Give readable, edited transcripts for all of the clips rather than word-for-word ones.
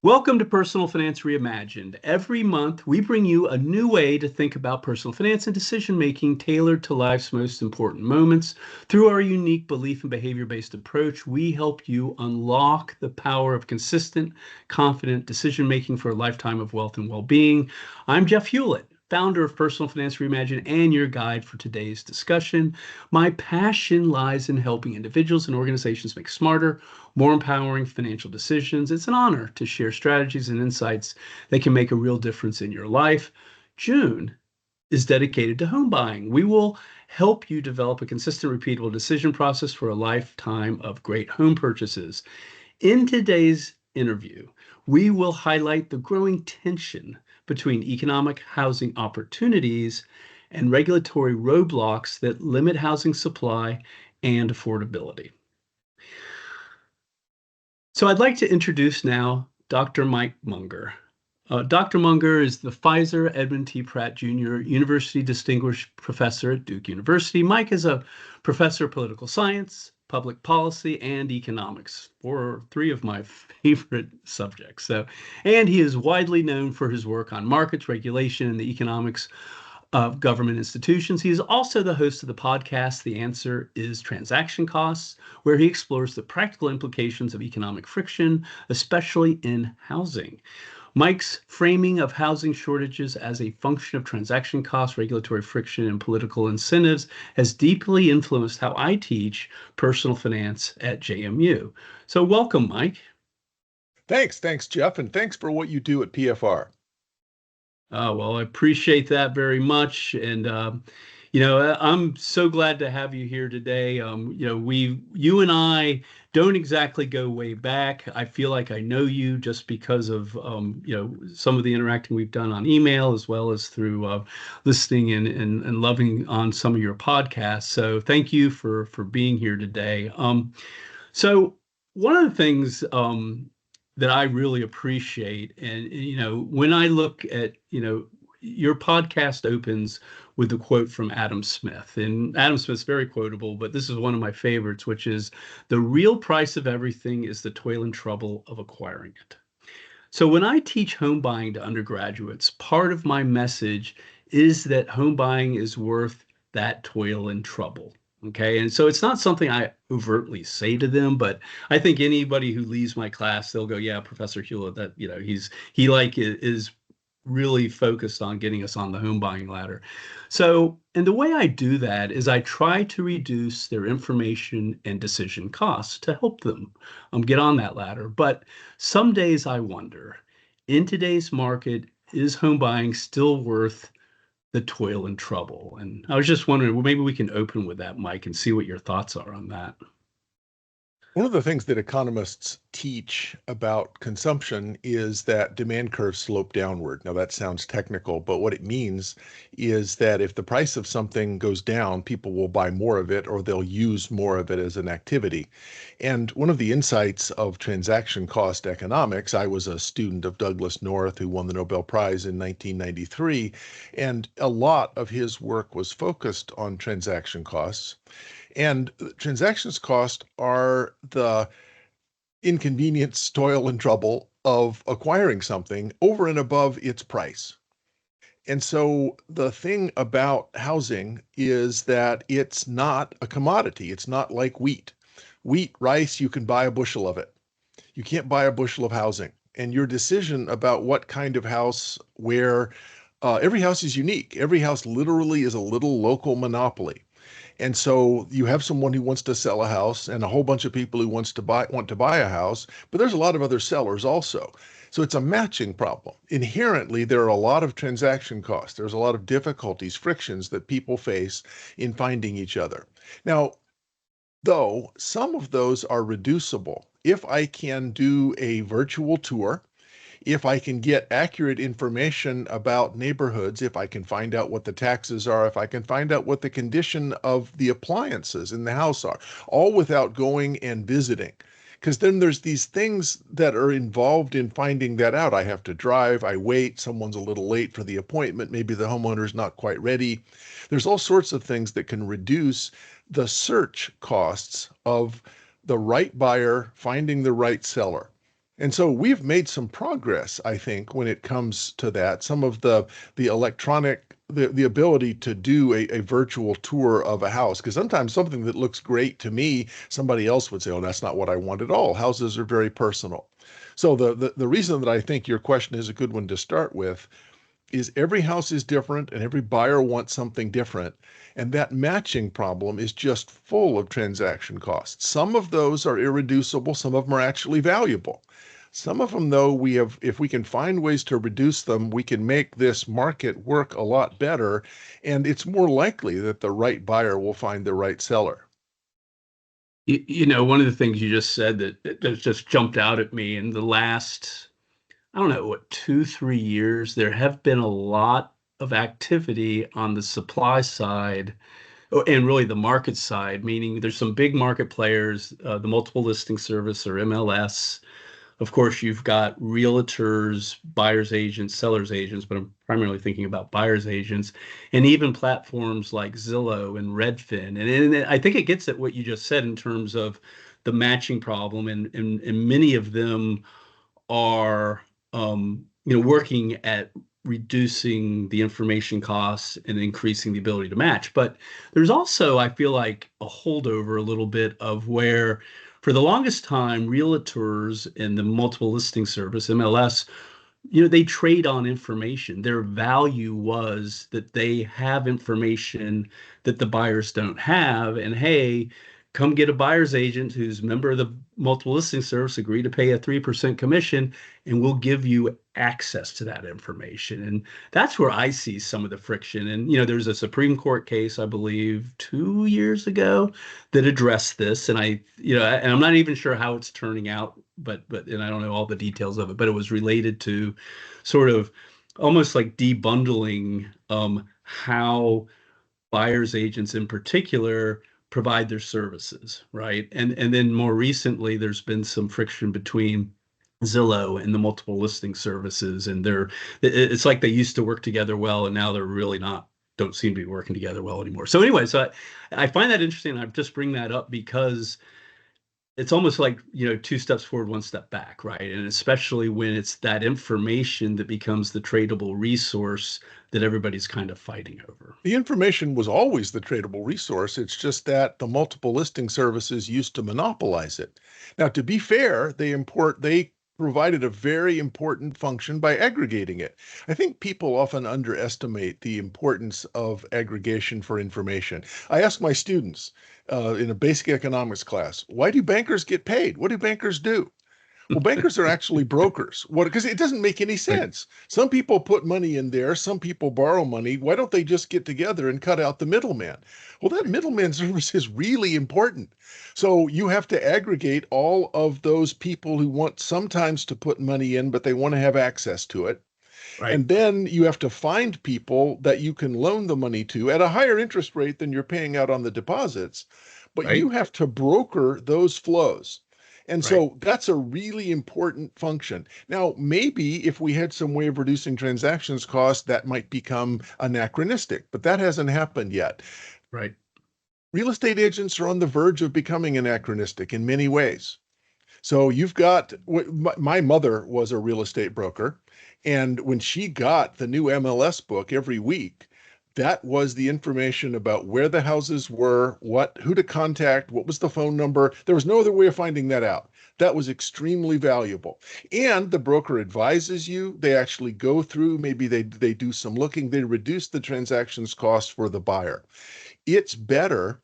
Welcome to Personal Finance Reimagined. Every month, we bring you a new way to think about personal finance and decision making tailored to life's most important moments. Through our unique belief and behavior based approach, we help you unlock the power of consistent, confident decision making for a lifetime of wealth and well being. I'm Jeff Hewlett, founder of Personal Finance Reimagined and your guide for today's discussion. My passion lies in helping individuals and organizations make smarter, more empowering financial decisions. It's an honor to share strategies and insights that can make a real difference in your life. June is dedicated to home buying. We will help you develop a consistent, repeatable decision process for a lifetime of great home purchases. In today's interview, we will highlight the growing tension between economic housing opportunities and regulatory roadblocks that limit housing supply and affordability. So I'd like to introduce now Dr. Mike Munger. Dr. Munger is the Pfizer Edmund T. Pratt Jr. University Distinguished Professor at Duke University. Mike is a professor of political science, public policy, and economics, three of my favorite subjects. And he is widely known for his work on markets, regulation, and the economics of government institutions. He is also the host of the podcast, The Answer is Transaction Costs, where he explores the practical implications of economic friction, especially in housing. Mike's framing of housing shortages as a function of transaction costs, regulatory friction, and political incentives has deeply influenced how I teach personal finance at JMU. So welcome, Mike. Thanks, Jeff, and thanks for what you do at PFR. Well, I appreciate that very much. And, I'm so glad to have you here today. You and I don't exactly go way back. I feel like I know you just because of, some of the interacting we've done on email, as well as through listening and loving on some of your podcasts. So thank you for being here today. So one of the things, that I really appreciate. And, when I look at, your podcast opens with a quote from Adam Smith. And Adam Smith's very quotable, but this is one of my favorites, which is, "The real price of everything is the toil and trouble of acquiring it." So when I teach home buying to undergraduates, part of my message is that home buying is worth that toil and trouble. Okay. And so it's not something I overtly say to them, but I think anybody who leaves my class, they'll go, "Yeah, Professor Hewlett, that, is really focused on getting us on the home buying ladder." So, and the way I do that is I try to reduce their information and decision costs to help them get on that ladder. But some days I wonder, in today's market, is home buying still worth the toil and trouble? And I was just wondering, well, maybe we can open with that, Mike, and see what your thoughts are on that. One of the things that economists teach about consumption is that demand curves slope downward. Now, that sounds technical, but what it means is that if the price of something goes down, people will buy more of it or they'll use more of it as an activity. And one of the insights of transaction cost economics, I was a student of Douglas North, who won the Nobel Prize in 1993, and a lot of his work was focused on transaction costs. And transactions cost are the inconvenience, toil, and trouble of acquiring something over and above its price. And so the thing about housing is that it's not a commodity. It's not like wheat. Wheat, rice, you can buy a bushel of it. You can't buy a bushel of housing. And your decision about what kind of house, where, every house is unique. Every house literally is a little local monopoly. And so you have someone who wants to sell a house and a whole bunch of people who want to buy a house, but there's a lot of other sellers also. So it's a matching problem. Inherently, there are a lot of transaction costs. There's a lot of difficulties, frictions that people face in finding each other. Now, though, some of those are reducible. If I can do a virtual tour, if I can get accurate information about neighborhoods, if I can find out what the taxes are, if I can find out what the condition of the appliances in the house are, all without going and visiting. Because then there's these things that are involved in finding that out. I have to drive, I wait, someone's a little late for the appointment, maybe the homeowner's not quite ready. There's all sorts of things that can reduce the search costs of the right buyer finding the right seller. And so we've made some progress, I think, when it comes to that. Some of the electronic, the ability to do a virtual tour of a house, because sometimes something that looks great to me, somebody else would say, oh, that's not what I want at all. Houses are very personal. So the reason that I think your question is a good one to start with is every house is different and every buyer wants something different. And that matching problem is just full of transaction costs. Some of those are irreducible, some of them are actually valuable. Some of them, though, if we can find ways to reduce them, we can make this market work a lot better. And it's more likely that the right buyer will find the right seller. One of the things you just said that just jumped out at me in the last, I don't know, what, 2, 3 years, there have been a lot of activity on the supply side and really the market side, meaning there's some big market players, the multiple listing service or MLS. Of course, you've got realtors, buyer's agents, seller's agents, but I'm primarily thinking about buyer's agents, and even platforms like Zillow and Redfin. And I think it gets at what you just said in terms of the matching problem, and many of them are working at reducing the information costs and increasing the ability to match. But there's also, I feel like, a holdover a little bit of where, for the longest time, realtors and the multiple listing service, MLS, they trade on information. Their value was that they have information that the buyers don't have. And hey, come get a buyer's agent who's a member of the multiple listing service, agree to pay a 3% commission, and we'll give you access to that information. And that's where I see some of the friction. And, there's a Supreme Court case, I believe, 2 years ago that addressed this. And and I'm not even sure how it's turning out, and I don't know all the details of it, but it was related to sort of almost like debundling how buyers agents in particular provide their services, right? And then more recently, there's been some friction between Zillow and the multiple listing services, and it's like they used to work together well, and now they're really not, don't seem to be working together well anymore. So anyway, I find that interesting. I just bring that up because it's almost like, 2 steps forward, 1 step back, right? And especially when it's that information that becomes the tradable resource that everybody's kind of fighting over. The information was always the tradable resource. It's just that the multiple listing services used to monopolize it. Now, to be fair, they provided a very important function by aggregating it. I think people often underestimate the importance of aggregation for information. I ask my students in a basic economics class, why do bankers get paid? What do bankers do? Well, bankers are actually brokers. What? Because it doesn't make any Right, sense. Some people put money in there, some people borrow money. Why don't they just get together and cut out the middleman? Well, that middleman service is really important. So you have to aggregate all of those people who want sometimes to put money in, but they want to have access to it. right, And then you have to find people that you can loan the money to at a higher interest rate than you're paying out on the deposits. But you right, have to broker those flows. And right, so that's a really important function. Now, maybe if we had some way of reducing transactions costs, that might become anachronistic, but that hasn't happened yet. right. Real estate agents are on the verge of becoming anachronistic in many ways. So you've got, my mother was a real estate broker, and when she got the new MLS book every week, that was the information about where the houses were, who to contact, what was the phone number. There was no other way of finding that out. That was extremely valuable. And the broker advises you. They actually go through, maybe they do some looking, they reduce the transactions cost for the buyer. It's better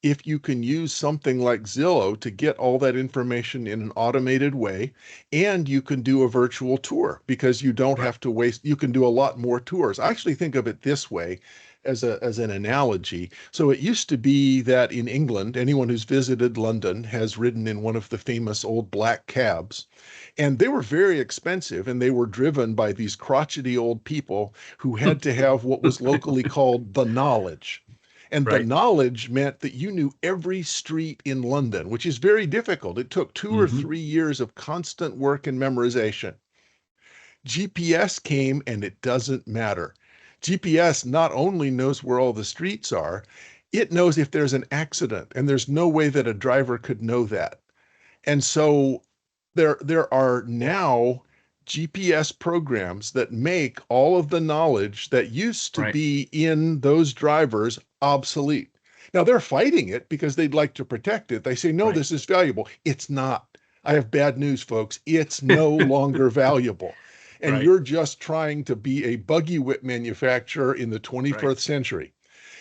if you can use something like Zillow to get all that information in an automated way, and you can do a virtual tour because you don't Right. have to waste, you can do a lot more tours. I actually think of it this way as an analogy. So it used to be that in England, anyone who's visited London has ridden in one of the famous old black cabs, and they were very expensive, and they were driven by these crotchety old people who had to have what was locally called the knowledge. And the Right. knowledge meant that you knew every street in London, which is very difficult. It took 2 or 3 years of constant work and memorization. GPS came and it doesn't matter. GPS not only knows where all the streets are, it knows if there's an accident, and there's no way that a driver could know that. And so There are now GPS programs that make all of the knowledge that used to Right. be in those drivers obsolete. Now they're fighting it because they'd like to protect it. They say, no, Right. this is valuable. It's not. I have bad news, folks. It's no longer valuable. And Right. you're just trying to be a buggy whip manufacturer in the Right. 21st century.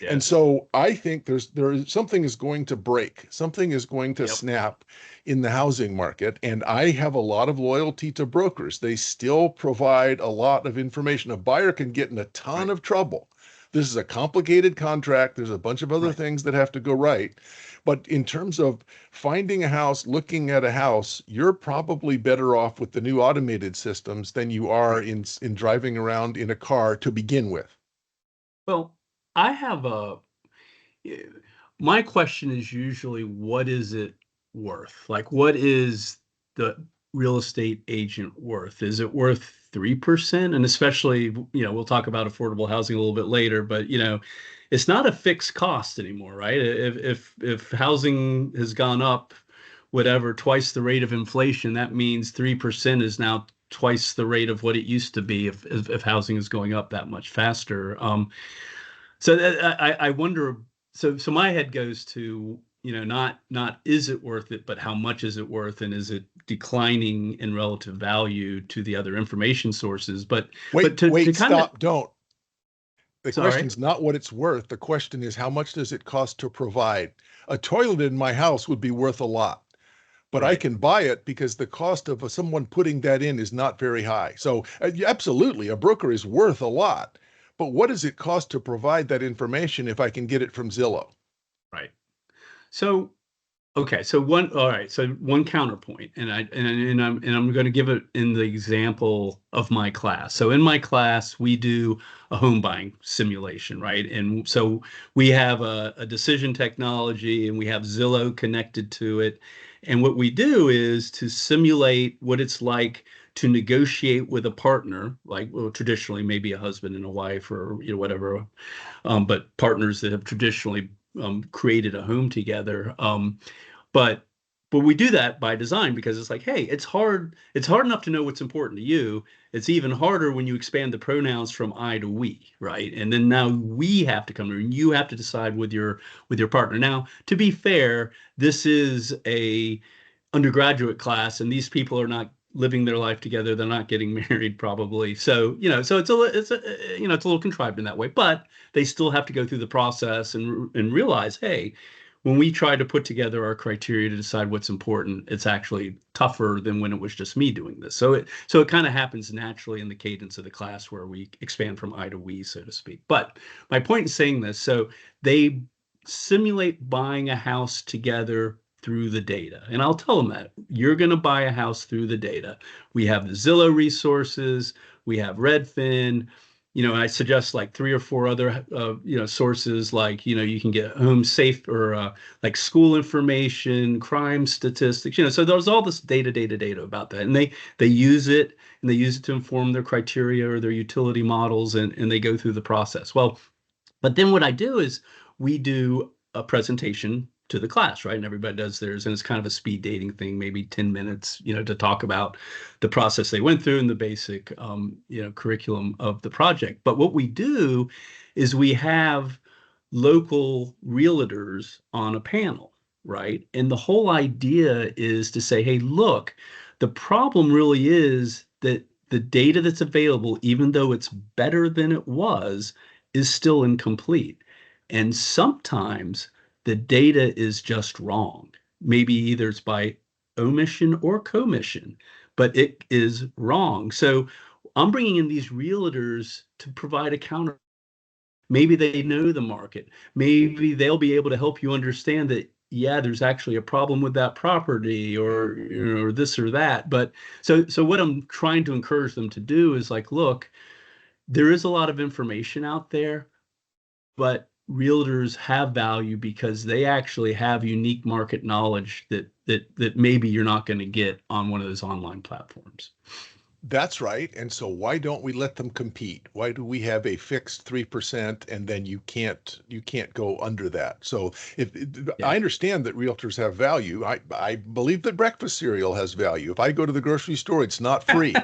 And Yes. so I think there is something is going to break, something is going to Yep. snap in the housing market. And I have a lot of loyalty to brokers. They still provide a lot of information. A buyer can get in a ton Right. of trouble. This is a complicated contract. There's a bunch of other Right. things that have to go right. But in terms of finding a house, looking at a house, you're probably better off with the new automated systems than you are Right. in driving around in a car to begin with. Well, I have a my question is usually what is it worth? Like, what is the real estate agent worth? Is it worth 3%? And especially, we'll talk about affordable housing a little bit later, but it's not a fixed cost anymore, right? If housing has gone up, whatever, twice the rate of inflation, that means 3% is now twice the rate of what it used to be if housing is going up that much faster. So I wonder. So my head goes to not is it worth it, but how much is it worth, and is it declining in relative value to the other information sources? But Wait, to wait, kind of stop, don't. The sorry, question's not what it's worth. The question is, how much does it cost to provide? A toilet in my house would be worth a lot, but I right. can buy it because the cost of someone putting that in is not very high. So, absolutely, a broker is worth a lot. But what does it cost to provide that information if I can get it from Zillow? Right. So okay, so one, all right, so one counterpoint, and I'm going to give it in the example of my class. So in my class, we do a home buying simulation, right? And so we have a decision technology, and we have Zillow connected to it. And what we do is to simulate what it's like to negotiate with a partner, like, well, traditionally maybe a husband and a wife, or whatever, but partners that have traditionally created a home together. But we do that by design because it's like, hey, it's hard enough to know what's important to you. It's even harder when you expand the pronouns from I to we, right? And then now we have to come in and you have to decide with your partner. Now, to be fair, this is a undergraduate class, and these people are not living their life together. They're not getting married probably. So, so it's a little contrived in that way, but they still have to go through the process and realize, hey, when we try to put together our criteria to decide what's important, it's actually tougher than when it was just me doing this. So it kind of happens naturally in the cadence of the class where we expand from I to we, so to speak. But my point in saying this, so they simulate buying a house together through the data. And I'll tell them that you're going to buy a house through the data. We have the Zillow resources, we have Redfin. I suggest like three or four other, sources, like, you can get home safe, or like school information, crime statistics, so there's all this data about that. And they use it, and they use it to inform their criteria or their utility models, and they go through the process. Well, but then what I do is we do a presentation to the class, right? And everybody does theirs, and it's kind of a speed dating thing, maybe 10 minutes, to talk about the process they went through and the basic, curriculum of the project. But what we do is we have local realtors on a panel, right? And the whole idea is to say, hey, look, the problem really is that the data that's available, even though it's better than it was, is still incomplete. And sometimes the data is just wrong. Maybe either it's by omission or commission, but it is wrong. So I'm bringing in these realtors to provide a counter. Maybe they know the market. Maybe they'll be able to help you understand that, yeah, there's actually a problem with that property, or this or that. But so what I'm trying to encourage them to do is like, look, there is a lot of information out there, but realtors have value because they actually have unique market knowledge that maybe you're not going to get on one of those online platforms. That's right. And so why don't we let them compete? Why do we have a fixed 3% and then you can't go under that? So if I Yeah. understand that realtors have value, I believe that breakfast cereal has value. If I go to the grocery store, it's not free.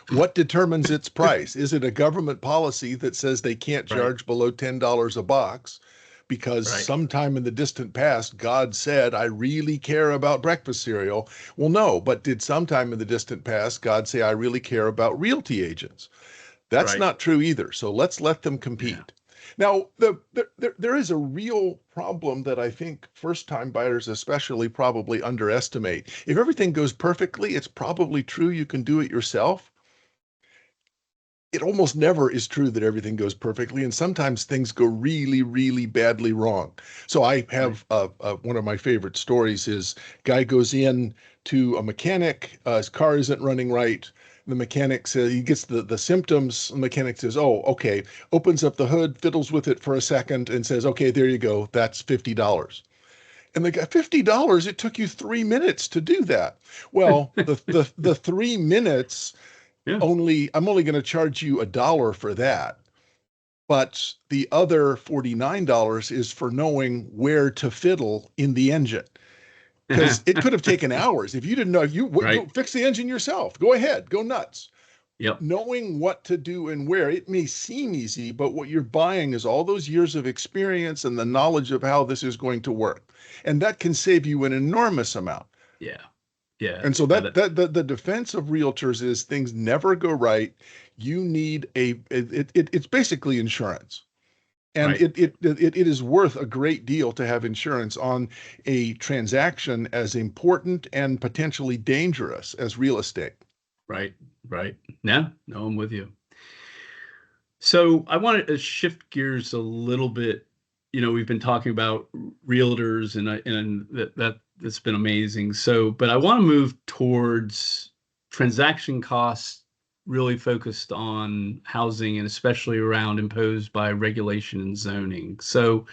What determines its price? Is it a government policy that says they can't Right. charge below $10 a box? Because Right. sometime in the distant past, God said, I really care about breakfast cereal. Well, no, but did sometime in the distant past God say, I really care about realty agents? That's Right. not true either. So let's let them Yeah. compete. Now, there is a real problem that I think first time buyers, especially, probably underestimate. If everything goes perfectly, it's probably true you can do it yourself. It almost never is true that everything goes perfectly, and sometimes things go really, really badly wrong. So I Right. have one of my favorite stories is guy goes in to a mechanic, his car isn't running right. The mechanic says he gets the symptoms. The mechanic says, "Oh, okay." Opens up the hood, fiddles with it for a second, and says, "Okay, there you go. That's $50." And the guy, $50? It took you 3 minutes to do that. Well, the 3 minutes Yeah. I'm only going to charge you $1 for that. But the other $49 is for knowing where to fiddle in the engine. Because it could have taken hours. If you didn't know, if you go Right. fix the engine yourself, go ahead, go nuts. Yep. Knowing what to do and where, it may seem easy, but what you're buying is all those years of experience and the knowledge of how this is going to work. And that can save you an enormous amount. Yeah. Yeah. And so Yeah. the defense of realtors is things never go right. You need it's basically insurance. And Right. it is worth a great deal to have insurance on a transaction as important and potentially dangerous as real estate. Right. Right. No, no, I'm with you. So I wanted to shift gears a little bit. We've been talking about realtors and that's been amazing. So, but I want to move towards transaction costs, really focused on housing and especially around imposed by regulation and zoning. So,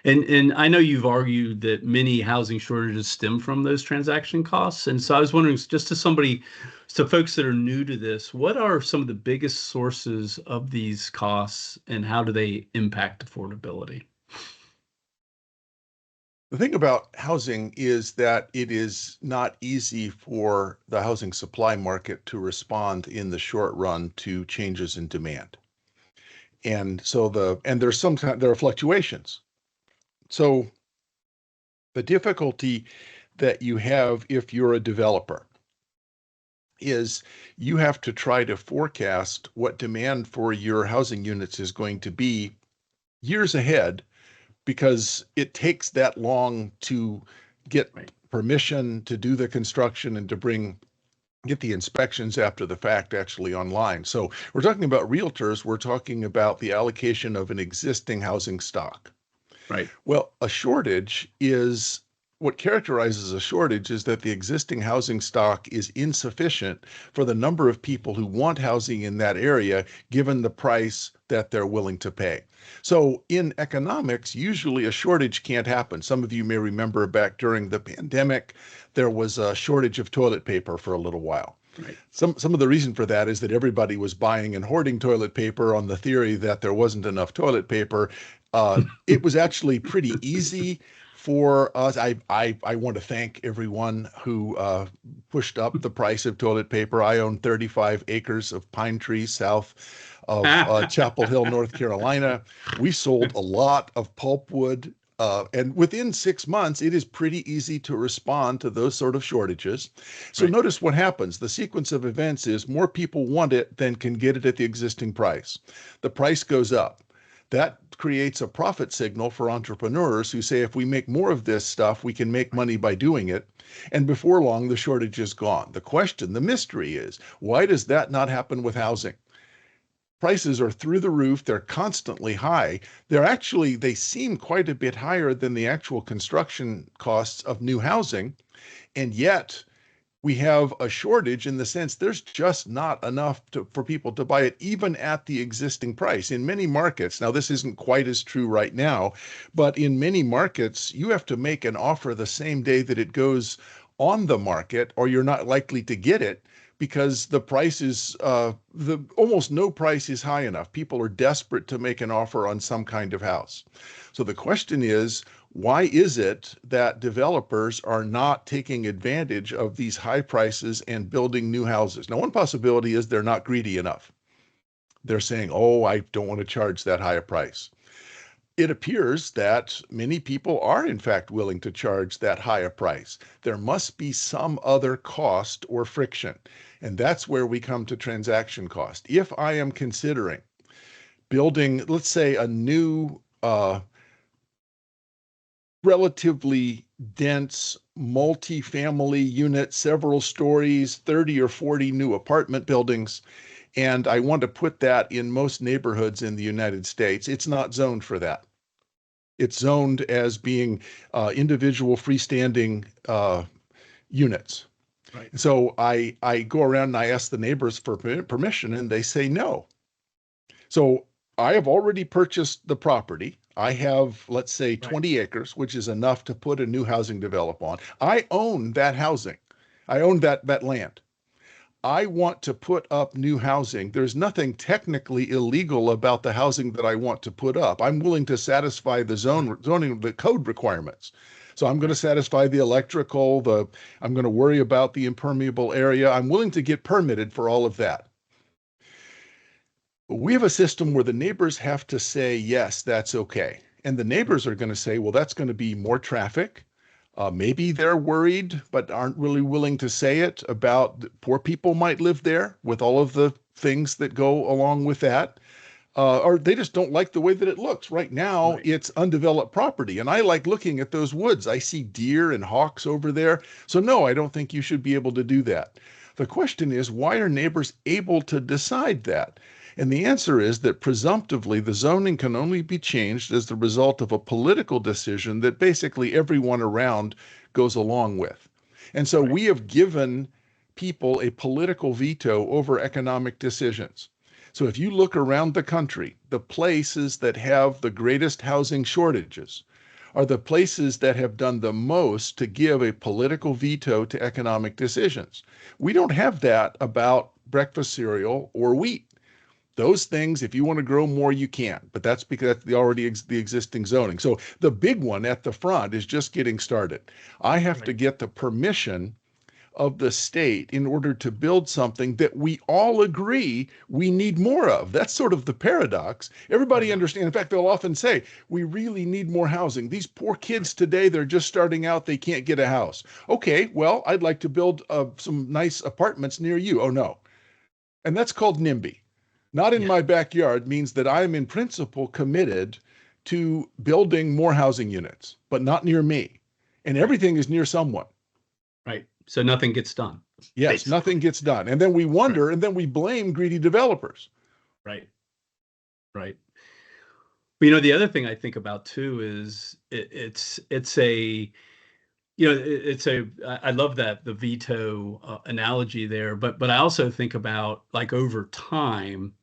and I know you've argued that many housing shortages stem from those transaction costs. And so I was wondering, just to somebody, so folks that are new to this, what are some of the biggest sources of these costs and how do they impact affordability? The thing about housing is that it is not easy for the housing supply market to respond in the short run to changes in demand. And there's sometimes there are fluctuations. So the difficulty that you have if you're a developer is you have to try to forecast what demand for your housing units is going to be years ahead because it takes that long to get Right. permission to do the construction and to get the inspections after the fact actually online. So we're talking about realtors, we're talking about the allocation of an existing housing stock. Right. Well, a shortage is what characterizes a shortage is that the existing housing stock is insufficient for the number of people who want housing in that area, given the price that they're willing to pay. So in economics, usually a shortage can't happen. Some of you may remember back during the pandemic, there was a shortage of toilet paper for a little while. Right. Some of the reason for that is that everybody was buying and hoarding toilet paper on the theory that there wasn't enough toilet paper. It was actually pretty easy for us. I want to thank everyone who pushed up the price of toilet paper. I own 35 acres of pine trees south of Chapel Hill, North Carolina. We sold a lot of pulpwood. And within 6 months, it is pretty easy to respond to those sort of shortages. So Right. notice what happens. The sequence of events is more people want it than can get it at the existing price. The price goes up. That creates a profit signal for entrepreneurs who say, if we make more of this stuff, we can make money by doing it. And before long, the shortage is gone. The question, the mystery is, why does that not happen with housing? Prices are through the roof. They're constantly high. They seem quite a bit higher than the actual construction costs of new housing. And yet we have a shortage in the sense there's just not enough for people to buy it, even at the existing price. In many markets, now this isn't quite as true right now, but in many markets, you have to make an offer the same day that it goes on the market, or you're not likely to get it because the price is the almost no price is high enough. People are desperate to make an offer on some kind of house. So the question is, why is it that developers are not taking advantage of these high prices and building new houses? Now, one possibility is they're not greedy enough. They're saying, oh, I don't want to charge that high a price. It appears that many people are, in fact, willing to charge that higher price. There must be some other cost or friction. And that's where we come to transaction cost. If I am considering building, let's say, a new, relatively dense multi-family unit, several stories, 30 or 40 new apartment buildings, and I want to put that in most neighborhoods in the United States, it's not zoned for that. It's zoned as being individual freestanding units. Right. So I go around and I ask the neighbors for permission, and they say no. So I have already purchased the property. I have, let's say, Right. 20 acres, which is enough to put a new housing develop on. I own that housing. I own that land. I want to put up new housing. There's nothing technically illegal about the housing that I want to put up. I'm willing to satisfy the zoning, the code requirements. So I'm going to satisfy the electrical, I'm going to worry about the impermeable area. I'm willing to get permitted for all of that. We have a system where the neighbors have to say, yes, that's okay. And the neighbors are going to say, well, that's going to be more traffic. Maybe they're worried, but aren't really willing to say it about poor people might live there with all of the things that go along with that. Or they just don't like the way that it looks. Right now, Right. it's undeveloped property, and I like looking at those woods. I see deer and hawks over there. So no, I don't think you should be able to do that. The question is, why are neighbors able to decide that? And the answer is that presumptively the zoning can only be changed as the result of a political decision that basically everyone around goes along with. And so Right. we have given people a political veto over economic decisions. So if you look around the country, the places that have the greatest housing shortages are the places that have done the most to give a political veto to economic decisions. We don't have that about breakfast cereal or wheat. Those things, if you want to grow more, you can, but that's because that's the existing zoning. So the big one at the front is just getting started. I have to Right. get the permission of the state in order to build something that we all agree we need more of. That's sort of the paradox. Everybody Right. understands. In fact, they'll often say, we really need more housing. These poor kids today, they're just starting out, they can't get a house. Okay, well, I'd like to build some nice apartments near you. Oh, no. And that's called NIMBY. Not in Yeah. my backyard means that I am in principle committed to building more housing units, but not near me. And Right. everything is near someone. Right. So nothing gets done, Yes, nothing basically. gets done. And then we Right. wonder, and then we blame greedy developers. Right. Right. But, the other thing I think about too is it's a it's I love that the veto analogy there, but I also think about like over time,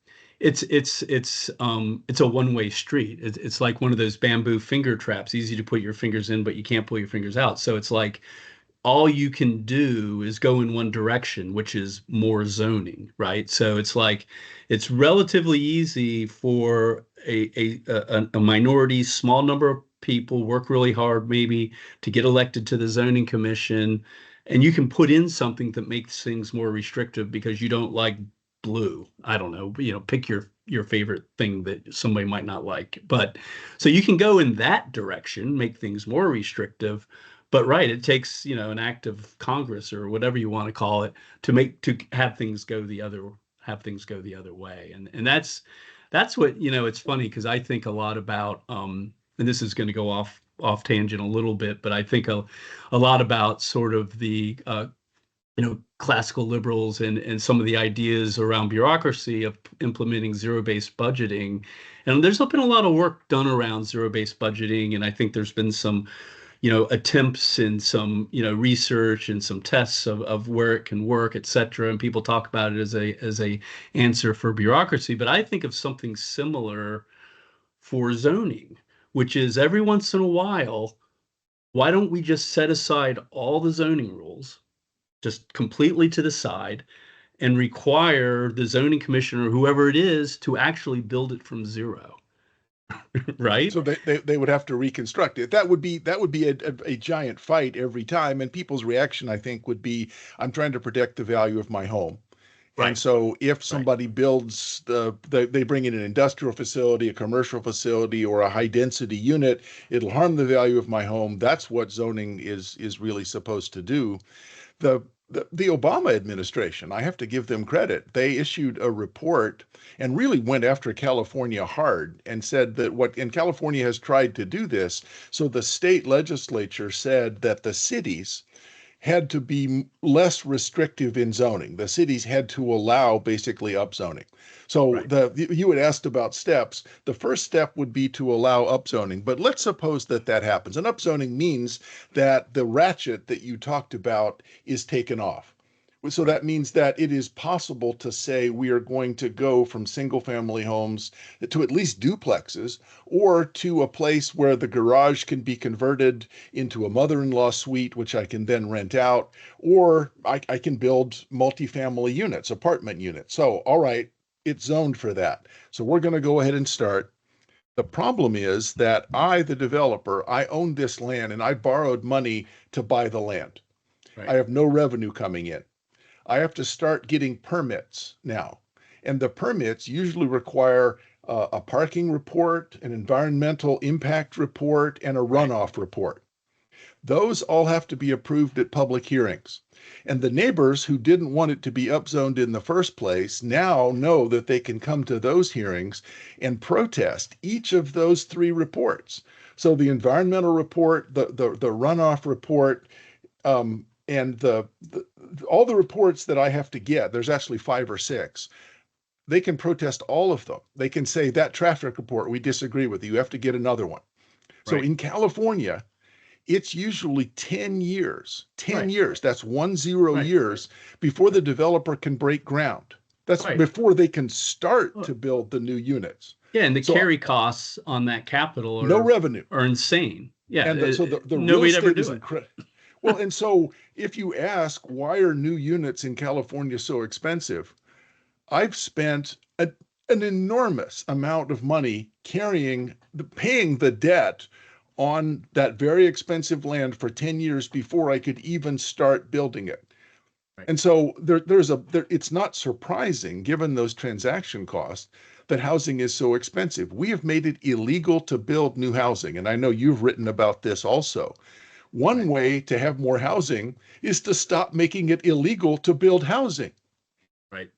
it's a one-way street. It's like one of those bamboo finger traps, easy to put your fingers in, but you can't pull your fingers out. So it's like all you can do is go in one direction, which is more zoning, right? So it's like it's relatively easy for a minority, small number of people work really hard maybe to get elected to the zoning commission, and you can put in something that makes things more restrictive because you don't like blue. I don't know, pick your favorite thing that somebody might not like. But so you can go in that direction, make things more restrictive, but right, it takes, an act of Congress or whatever you want to call it to have things go the other way. And that's what, it's funny because I think a lot about and this is going to go off tangent a little bit, but I think a lot about sort of the classical liberals and some of the ideas around bureaucracy of implementing zero-based budgeting. And there's been a lot of work done around zero-based budgeting, and I think there's been some attempts and some, research and some tests of where it can work, et cetera. And people talk about it as a answer for bureaucracy. But I think of something similar for zoning, which is every once in a while, why don't we just set aside all the zoning rules, just completely to the side, and require the zoning commissioner, or whoever it is, to actually build it from zero. Right? So they would have to reconstruct it. That would be a giant fight every time, and people's reaction, I think, would be, I'm trying to protect the value of my home. And Right. so if Right. somebody builds they bring in an industrial facility, a commercial facility, or a high density unit, it'll harm the value of my home. That's what zoning is really supposed to do. The, the Obama administration, I have to give them credit. They issued a report and really went after California hard and said that and California has tried to do this. So the state legislature said that the cities had to be less restrictive in zoning. The cities had to allow basically upzoning. So Right. you had asked about steps. The first step would be to allow upzoning, but let's suppose that happens. And upzoning means that the ratchet that you talked about is taken off. So Right. that means that it is possible to say we are going to go from single family homes to at least duplexes, or to a place where the garage can be converted into a mother-in-law suite, which I can then rent out, or I can build multifamily units, apartment units. So, all right, it's zoned for that. So we're going to go ahead and start. The problem is that I, the developer, I own this land and I borrowed money to buy the land. I Right. have no revenue coming in. I have to start getting permits now. And the permits usually require a parking report, an environmental impact report, and a Right. runoff report. Those all have to be approved at public hearings. And the neighbors who didn't want it to be upzoned in the first place now know that they can come to those hearings and protest each of those three reports. So the environmental report, the runoff report, and all the reports that I have to get, there's actually 5 or 6. They can protest all of them. They can say that traffic report, we disagree with you. You have to get another one. So Right. in California, it's usually 10 years, 10 Right. years. That's 10 Right. years before the Right. developer can break ground. That's Right. before they can start Well, to build the new units. yeah, and the So carry costs on that capital no are revenue. insane. Yeah, And so the real nobody'd ever estate do is it. incredible. Well, and so if you ask, why are new units in California so expensive? I've spent an enormous amount of money paying the debt on that very expensive land for 10 years before I could even start building it. Right. And so it's not surprising, given those transaction costs, that housing is so expensive. We have made it illegal to build new housing. And I know you've written about this also. One Right. way to have more housing is to stop making it illegal to build housing. Right.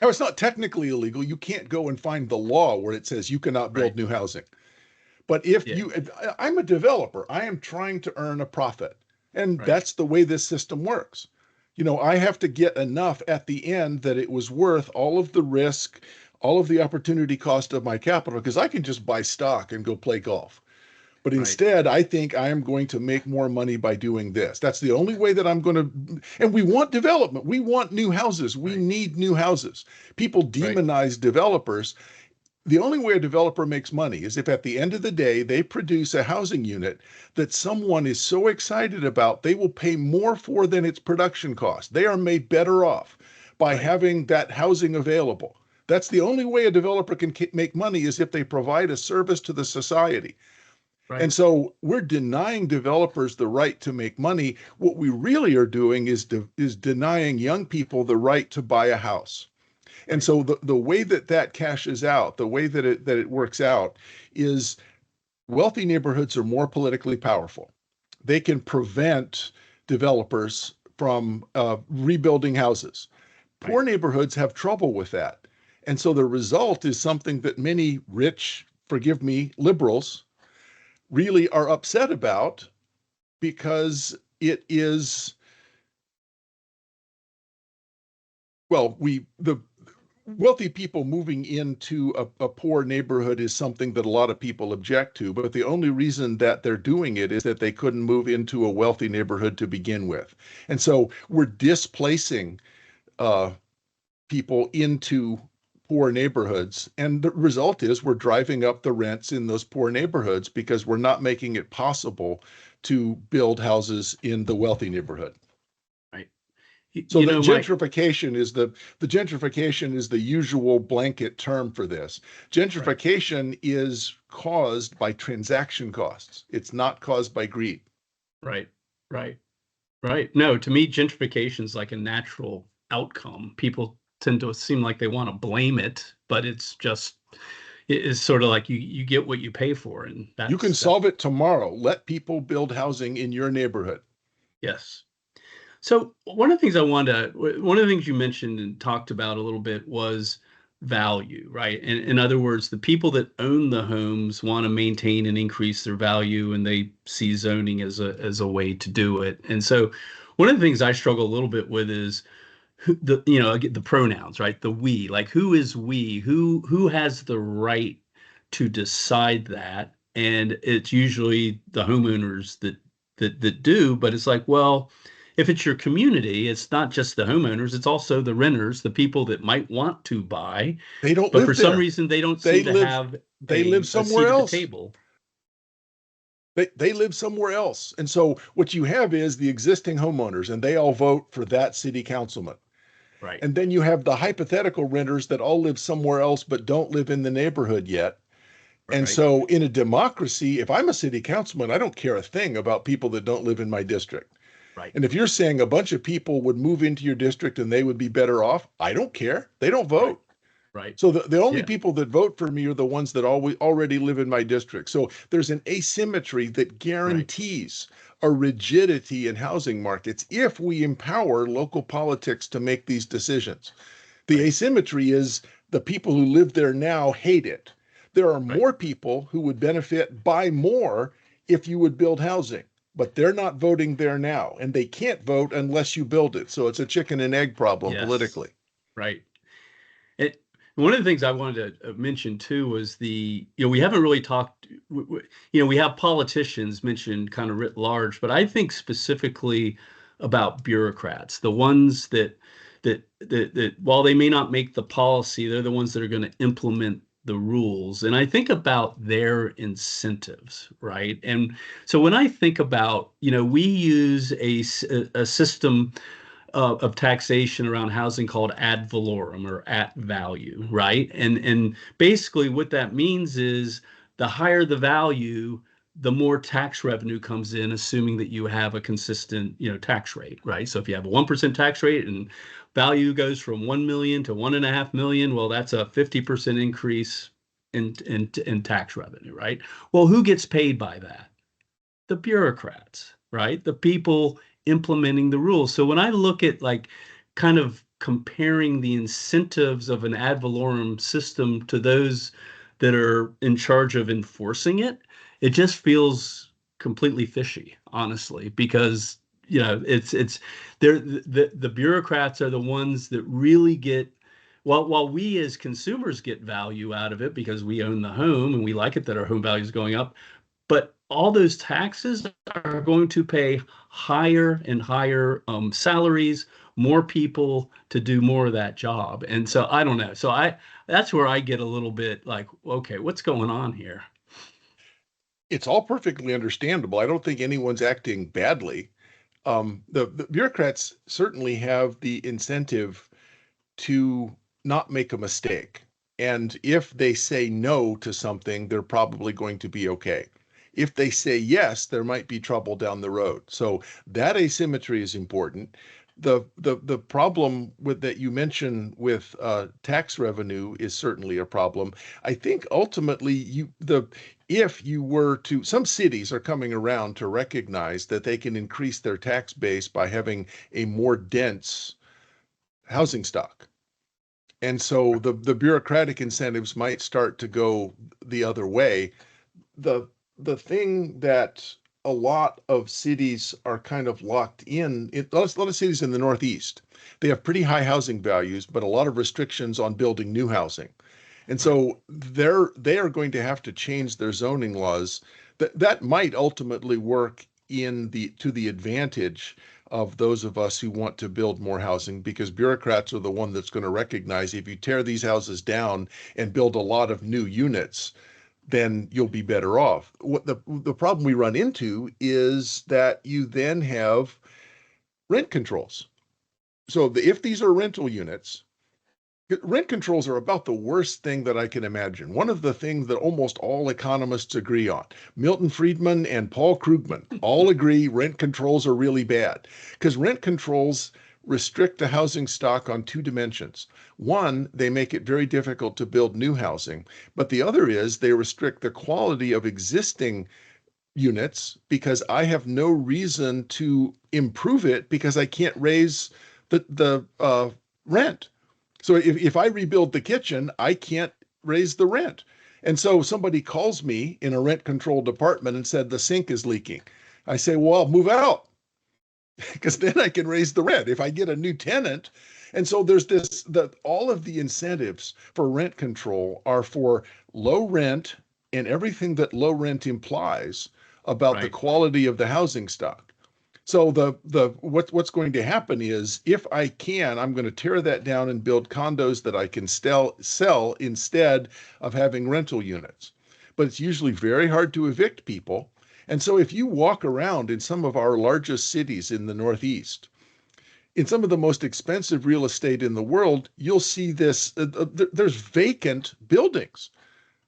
Now, it's not technically illegal. You can't go and find the law where it says you cannot Right. build new housing. But if Yeah. I'm a developer, I am trying to earn a profit. And Right. that's the way this system works. I have to get enough at the end that it was worth all of the risk, all of the opportunity cost of my capital, because I can just buy stock and go play golf. But Right. instead, I think I am going to make more money by doing this. That's the only way that I'm going to. And we want development. We want new houses. We Right. need new houses. People Right. demonize developers. The only way a developer makes money is if at the end of the day they produce a housing unit that someone is so excited about, they will pay more for than its production cost. They are made better off by Right. having that housing available. That's the only way a developer can make money, is if they provide a service to the society. And Right. so we're denying developers the right to make money. What we really are doing is denying young people the right to buy a house. And Right. so the way that cashes out, the way that it works out, is wealthy neighborhoods are more politically powerful. They can prevent developers from rebuilding houses. Right. Poor neighborhoods have trouble with that. And so the result is something that many rich, forgive me, liberals really are upset about, because it is, well, the wealthy people moving into a poor neighborhood is something that a lot of people object to, but the only reason that they're doing it is that they couldn't move into a wealthy neighborhood to begin with. And so we're displacing uh, people into poor neighborhoods. And the result is we're driving up the rents in those poor neighborhoods because we're not making it possible to build houses in the wealthy neighborhood. Right. So You the know, my gentrification is the usual blanket term for this. right, Gentrification is caused by transaction costs. It's not caused by greed. right, right, right. No, to me, gentrification is like a natural outcome. People tend to seem like they want to blame it, but it's sort of like you get what you pay for, and You can that. solve it tomorrow. Let people build housing in your neighborhood. Yes. So one of the things you mentioned and talked about a little bit was value, right? And in other words, the people that own the homes want to maintain and increase their value, and they see zoning as a way to do it. And so one of the things I struggle a little bit with is the pronouns, right? The we, like who is we? Who has the right to decide that? And it's usually the homeowners that do, but it's like, well, if it's your community, it's not just the homeowners, it's also the renters, the people that might want to buy, They don't but for live some there. reason they don't They seem to live have they live a somewhere seat at the else. table. They live somewhere else. And so what you have is the existing homeowners, and they all vote for that city councilman. Right, And then you have the hypothetical renters that all live somewhere else but don't live in the neighborhood yet. And right, so in a democracy, if I'm a city councilman, I don't care a thing about people that don't live in my district. right, And if you're saying a bunch of people would move into your district and they would be better off, I don't care. They don't right, vote. right. So the only Yeah, people that vote for me are the ones that already live in my district. So there's an asymmetry that right, guarantees a rigidity in housing markets if we empower local politics to make these decisions. The right, asymmetry is the people who live there now hate it. There are right. more people who would benefit by more if you would build housing, but they're not voting there now, and they can't vote unless you build it. So it's a chicken and egg problem Yes, politically. right. It, one of the things I wanted to mention too was we haven't really talked, we have politicians mentioned kind of writ large, but I think specifically about bureaucrats, the ones that while they may not make the policy, they're the ones that are going to implement the rules. And I think about their incentives, right? And so when I think about, we use a system of taxation around housing called ad valorem or at value, right? And basically what that means is the higher the value, the more tax revenue comes in, assuming that you have a consistent, tax rate, right? So if you have a 1% tax rate and value goes from 1 million to 1.5 million, well, that's a 50% increase in tax revenue, right? Well, who gets paid by that? The bureaucrats, right? The people implementing the rules. So when I look at like kind of comparing the incentives of an ad valorem system to those that are in charge of enforcing it, it just feels completely fishy, honestly, because it's the bureaucrats are the ones that really get while we as consumers get value out of it because we own the home and we like it that our home value is going up, but all those taxes are going to pay higher and higher salaries, more people to do more of that job. And so I don't know. So that's where I get a little bit like, okay, what's going on here? It's all perfectly understandable. I don't think anyone's acting badly. The bureaucrats certainly have the incentive to not make a mistake. And if they say no to something, they're probably going to be okay. If they say yes, there might be trouble down the road. So that asymmetry is important. The problem with that you mentioned with tax revenue is certainly a problem. I think ultimately if you were to, some cities are coming around to recognize that they can increase their tax base by having a more dense housing stock. And so the bureaucratic incentives might start to go the other way. The the thing that a lot of cities are kind of locked a lot of cities in the Northeast, they have pretty high housing values, but a lot of restrictions on building new housing. And Right. so they are going to have to change their zoning laws. That might ultimately work to the advantage of those of us who want to build more housing because bureaucrats are the one that's going to recognize if you tear these houses down and build a lot of new units, then you'll be better off. What the problem we run into is that you then have rent controls. So if these are rental units, rent controls are about the worst thing that I can imagine. One of the things that almost all economists agree on, Milton Friedman and Paul Krugman all agree rent controls are really bad because rent controls restrict the housing stock on two dimensions. One, they make it very difficult to build new housing, but the other is they restrict the quality of existing units because I have no reason to improve it because I can't raise the rent. So if I rebuild the kitchen, I can't raise the rent. And so somebody calls me in a rent controlled apartment and said the sink is leaking. I say, well, I'll move out because then I can raise the rent if I get a new tenant. And so there's this that all of the incentives for rent control are for low rent and everything that low rent implies about the Right. quality of the housing stock. So what's going to happen is if I can, I'm going to tear that down and build condos that I can sell instead of having rental units. But it's usually very hard to evict people. And so if you walk around in some of our largest cities in the Northeast, in some of the most expensive real estate in the world, you'll see this, there's vacant buildings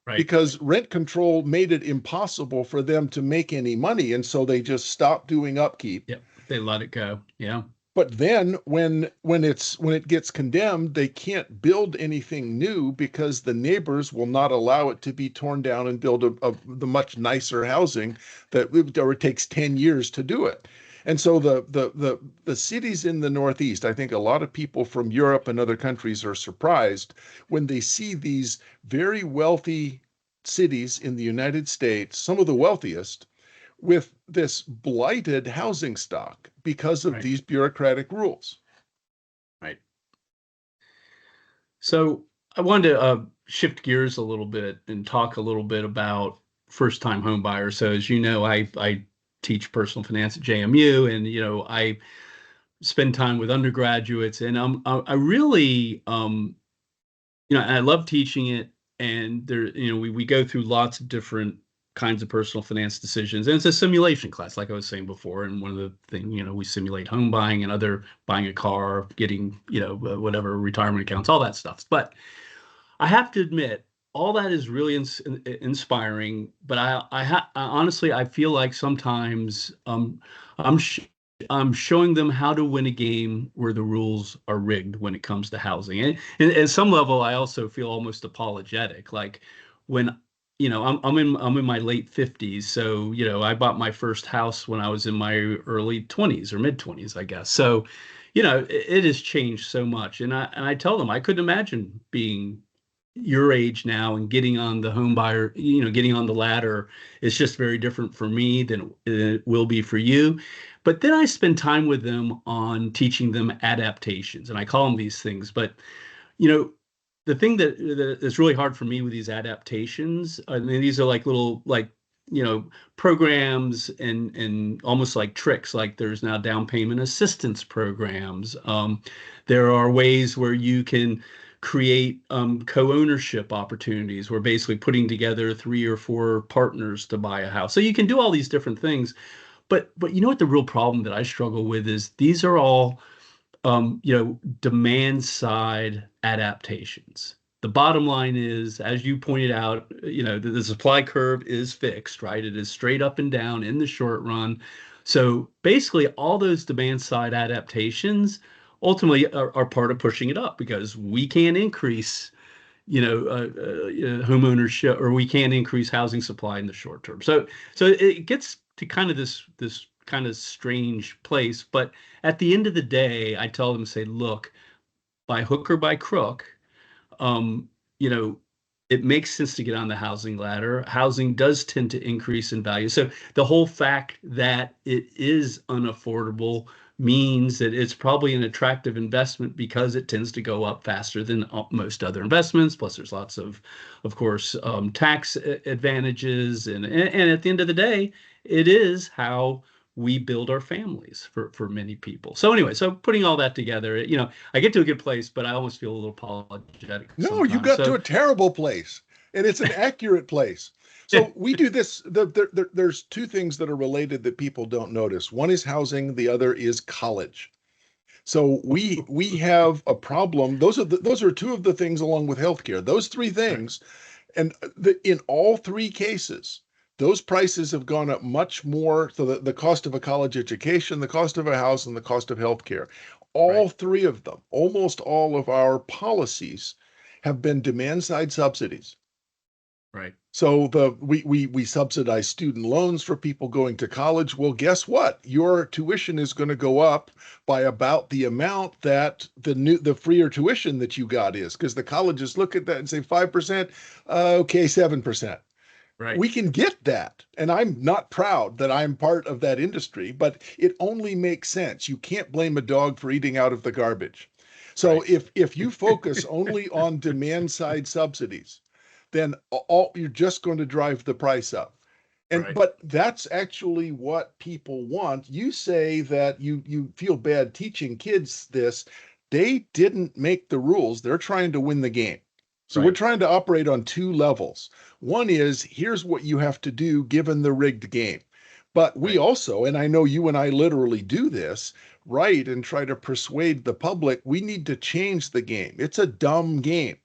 Right. because rent control made it impossible for them to make any money. And so they just stopped doing upkeep. Yep. They let it go. Yeah. But then when it gets condemned, they can't build anything new because the neighbors will not allow it to be torn down and build the much nicer housing that or it takes 10 years to do it. And so the cities in the Northeast, I think a lot of people from Europe and other countries are surprised when they see these very wealthy cities in the United States, some of the wealthiest, with this blighted housing stock because of Right. these bureaucratic rules. Right. So I wanted to shift gears a little bit and talk a little bit about first-time home buyers. So as you know, I teach personal finance at JMU, and I spend time with undergraduates, and I really I love teaching it. And there, we go through lots of different kinds of personal finance decisions, and it's a simulation class, like I was saying before. And one of the things, we simulate home buying and other buying a car, getting whatever retirement accounts, all that stuff. But I have to admit, all that is really inspiring. But I honestly, I feel like sometimes I'm sh I'm showing them how to win a game where the rules are rigged when it comes to housing. And at some level, I also feel almost apologetic. Like when I'm in my late 50s, so I bought my first house when I was in my early 20s or mid 20s, I guess. So it has changed so much, and I tell them I couldn't imagine being your age now and getting on the home buyer, getting on the ladder. It's just very different for me than it will be for you. But then I spend time with them on teaching them adaptations, and I call them these things. But you know, the thing that is really hard for me with these adaptations, I mean, these are like little programs and almost like tricks. Like there's now down payment assistance programs. There are ways where you can create co-ownership opportunities. We're basically putting together 3 or 4 partners to buy a house. So you can do all these different things. But you know what the real problem that I struggle with is these are all demand side adaptations. The bottom line is, as you pointed out, the supply curve is fixed, right? It is straight up and down in the short run. So basically, all those demand side adaptations ultimately are part of pushing it up because we can't increase, home ownership, or we can't increase housing supply in the short term. So it gets to kind of this kind of strange place. But at the end of the day, I tell them, say, look, by hook or by crook, um, you know, it makes sense to get on the housing ladder. Housing does tend to increase in value. So the whole fact that it is unaffordable means that it's probably an attractive investment because it tends to go up faster than most other investments. Plus, there's lots of course, tax advantages, and at the end of the day, it is how we build our families for many people. So anyway, so putting all that together, I get to a good place, but I almost feel a little apologetic No, you sometimes. got to So a terrible place, and it's an accurate place. So we do this. There's two things that are related that people don't notice. One is housing, the other is college. So we have a problem. Those are two of the things along with healthcare. Those three Right. things, and in all three cases, those prices have gone up much more. So the cost of a college education, the cost of a house, and the cost of healthcare, all Right. three of them, almost all of our policies have been demand side subsidies. Right. So we subsidize student loans for people going to college. Well, guess what? Your tuition is going to go up by about the amount that the freer tuition that you got is, because the colleges look at that and say 5%, okay, 7%. Right. We can get that. And I'm not proud that I'm part of that industry, but it only makes sense. You can't blame a dog for eating out of the garbage. So Right. if you focus only on demand side subsidies, then all you're just going to drive the price up. And Right. but that's actually what people want. You say that you feel bad teaching kids this. They didn't make the rules. They're trying to win the game. So we're Right. trying to operate on two levels. One is here's what you have to do given the rigged game. But we Right. also, and I know you and I literally do this, write and try to persuade the public we need to change the game. It's a dumb game.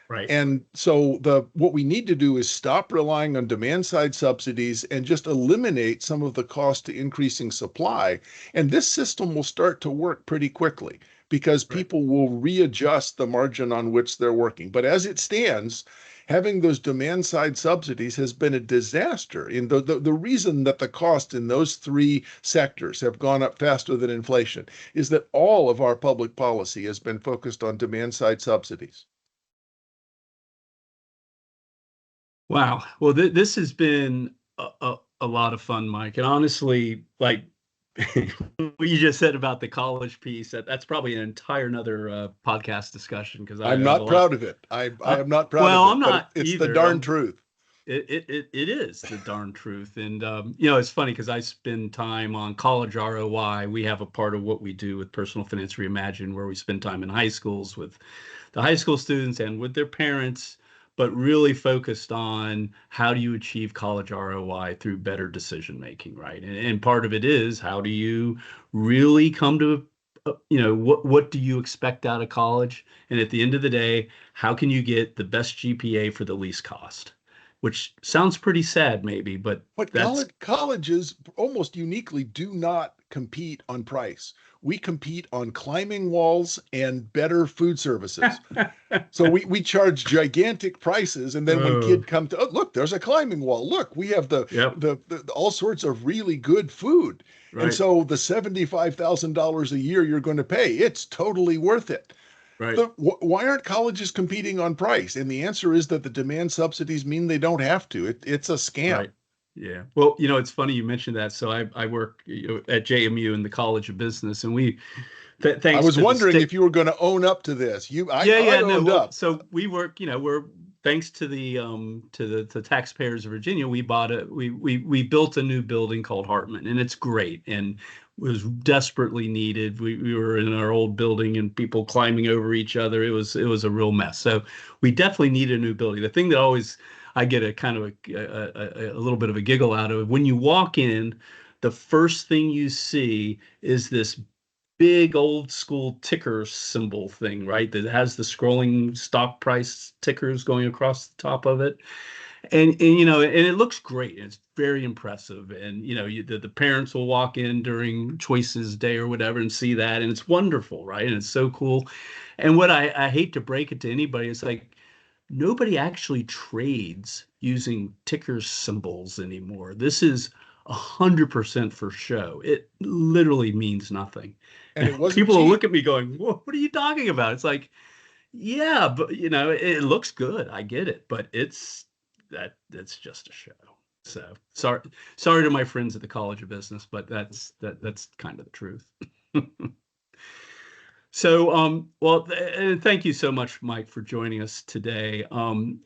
Right. And so the what we need to do is stop relying on demand side subsidies and just eliminate some of the cost to increasing supply. And this system will start to work pretty quickly because Right. people will readjust the margin on which they're working. But as it stands, having those demand side subsidies has been a disaster. And the reason that the cost in those three sectors have gone up faster than inflation is that all of our public policy has been focused on demand side subsidies. Wow. Well, this has been a lot of fun, Mike. And honestly, like what you just said about the college piece, that's probably an entire another podcast discussion because I I'm have a not lot. proud of it. I am not proud Well, of I'm it, but not it's the either. darn truth. It is the darn truth. And, you know, it's funny because I spend time on college ROI. We have a part of what we do with Personal Finance Reimagined where we spend time in high schools with the high school students and with their parents, but really focused on how do you achieve college ROI through better decision making, right? And part of it is how do you really come to, you know, what do you expect out of college? And at the end of the day, how can you get the best GPA for the least cost? Which sounds pretty sad, maybe, but But that's colleges almost uniquely do not compete on price. We compete on climbing walls and better food services. So we charge gigantic prices, and then when oh, kid come to, oh, look, there's a climbing wall. Look, we have yep, the all sorts of really good food, and right, so the $75,000 a year you're going to pay, it's totally worth it. right. Why aren't colleges competing on price? And the answer is that the demand subsidies mean they don't have to. It's a scam. Right. Yeah. Well, you know, it's funny you mentioned that. So I work, you know, at JMU in the College of Business, and we, I thanks was to the wondering if state. you were going to own up to this. Yeah, I yeah, no. owned Well, up. so we work, you know, we're thanks to the taxpayers of Virginia, we bought we built a new building called Hartman, and it's great and was desperately needed. We were in our old building and people climbing over each other. It was a real mess. So we definitely need a new building. The thing that always I get a kind of a little bit of a giggle out of when you walk in, the first thing you see is this big old school ticker symbol thing, right? That has the scrolling stock price tickers going across the top of it. And you know, and it looks great. It's very impressive. And you know, the parents will walk in during Choices Day or whatever and see that, and it's wonderful, right? And it's so cool. And what I hate to break it to anybody, it's like nobody actually trades using ticker symbols anymore. This is 100% for show. It literally means nothing. And And it wasn't people will look cheap. at me going, what are you talking about? It's like, yeah, but you know, it looks good. I get it, but that's just a show. So sorry to my friends at the College of Business, but that's kind of the truth. So, well, and thank you so much, Mike, for joining us today. And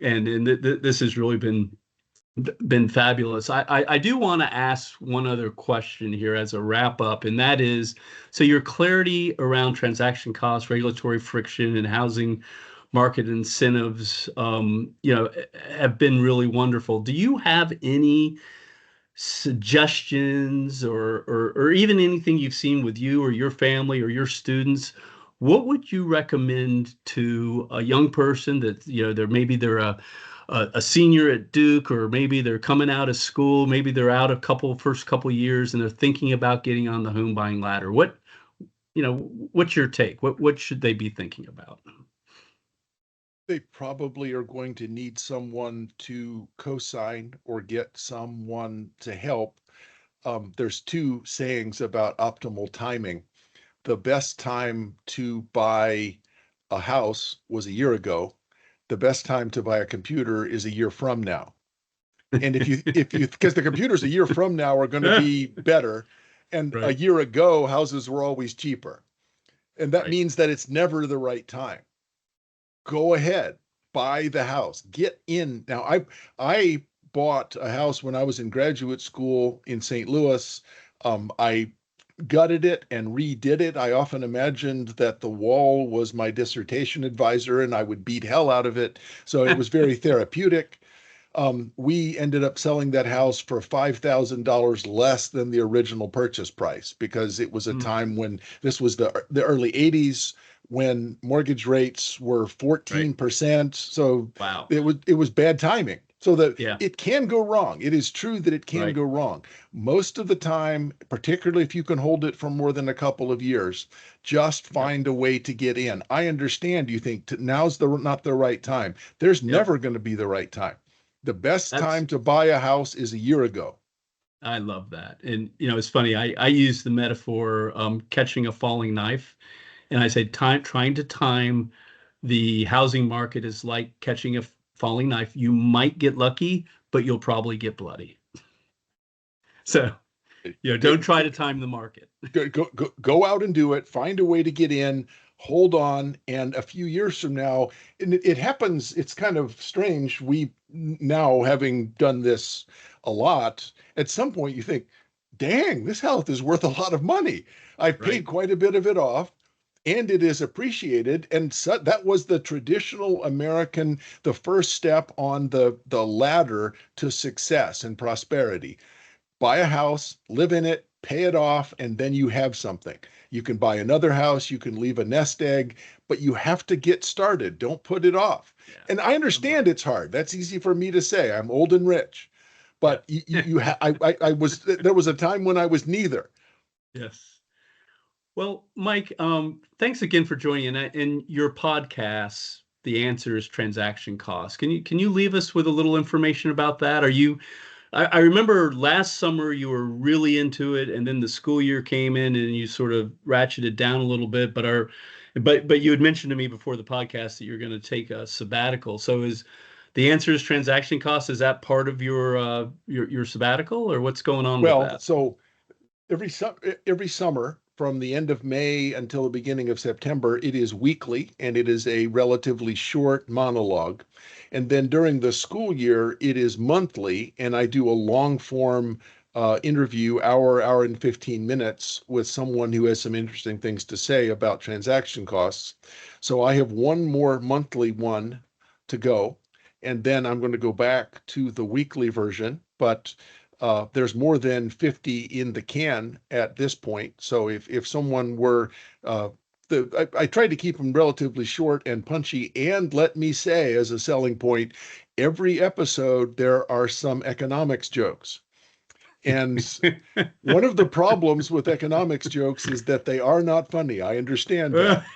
this has really been fabulous. I do want to ask one other question here as a wrap up, and that is, so your clarity around transaction costs, regulatory friction, and housing market incentives, you know, have been really wonderful. Do you have any suggestions or even anything you've seen with you or your family or your students, what would you recommend to a young person that, they're a senior at Duke, or maybe they're coming out of school, maybe they're out first couple years and they're thinking about getting on the home buying ladder. What's your take? What should they be thinking about? They probably are going to need someone to co-sign or get someone to help. There's two sayings about optimal timing. The best time to buy a house was a year ago. The best time to buy a computer is a year from now. And because the computers a year from now are going to be better, and a Right, year ago, houses were always cheaper. And that right. means that it's never the right time. Go ahead, buy the house, get in. Now, I bought a house when I was in graduate school in St. Louis. I gutted it and redid it. I often imagined that the wall was my dissertation advisor and I would beat hell out of it. So it was very therapeutic. We ended up selling that house for $5,000 less than the original purchase price because it was a Mm, time when this was the early 80s when mortgage rates were right. 14%. So Wow. it was bad timing. So that Yeah, it can go wrong. It is true that it can right. go wrong. Most of the time, particularly if you can hold it for more than a couple of years, just Yep. find a way to get in. I understand you think now's not the right time. There's Yep. never going to be the right time. The best That's time to buy a house is a year ago. I love that. And it's funny. I use the metaphor catching a falling knife, and I say trying to time the housing market is like catching a falling knife. You might get lucky, but you'll probably get bloody. So, don't Get, try to time the market. go out and do it. Find a way to get in. Hold on, and a few years from now, and it happens. It's kind of strange. We now, having done this a lot, at some point you think, "Dang, this house is worth a lot of money. I've paid Right. quite a bit of it off." And it is appreciated. And so that was the traditional American, the first step on the ladder to success and prosperity. Buy a house, live in it, pay it off, and then you have something. You can buy another house, you can leave a nest egg, but you have to get started. Don't put it off. Yeah. And I I love understand it's hard. That's easy for me to say. I'm old and rich, but it. I was there was a time when I was neither. Yes. Well, Mike, thanks again for joining in your podcast. The answer is transaction costs. Can you leave us with a little information about that? I remember last summer you were really into it, and then the school year came in and you sort of ratcheted down a little bit. But you had mentioned to me before the podcast that you're going to take a sabbatical. So is the answer is transaction costs? Is that part of your sabbatical, or what's going on with Well, that? so every summer from the end of May until the beginning of September, it is weekly and it is a relatively short monologue. And then during the school year, it is monthly, and I do a long form interview, hour and 15 minutes, with someone who has some interesting things to say about transaction costs. So I have one more monthly one to go, and then I'm going to go back to the weekly version. But there's more than 50 in the can at this point. So if someone were, I tried to keep them relatively short and punchy. And let me say, as a selling point, every episode there are some economics jokes. And one of the problems with economics jokes is that they are not funny. I understand that.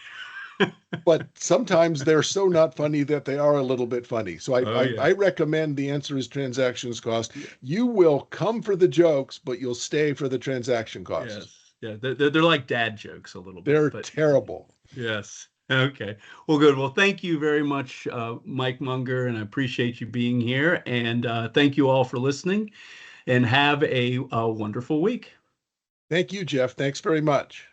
But sometimes they're so not funny that they are a little bit funny. So Oh I yeah. recommend the answer is transactions cost. You will come for the jokes, but you'll stay for the transaction costs. Yes. Yeah. They're like dad jokes a little bit, They're but terrible. yes. Okay. Well, good. Well, thank you very much, Mike Munger, and I appreciate you being here. And thank you all for listening, and have a wonderful week. Thank you, Jeff. Thanks very much.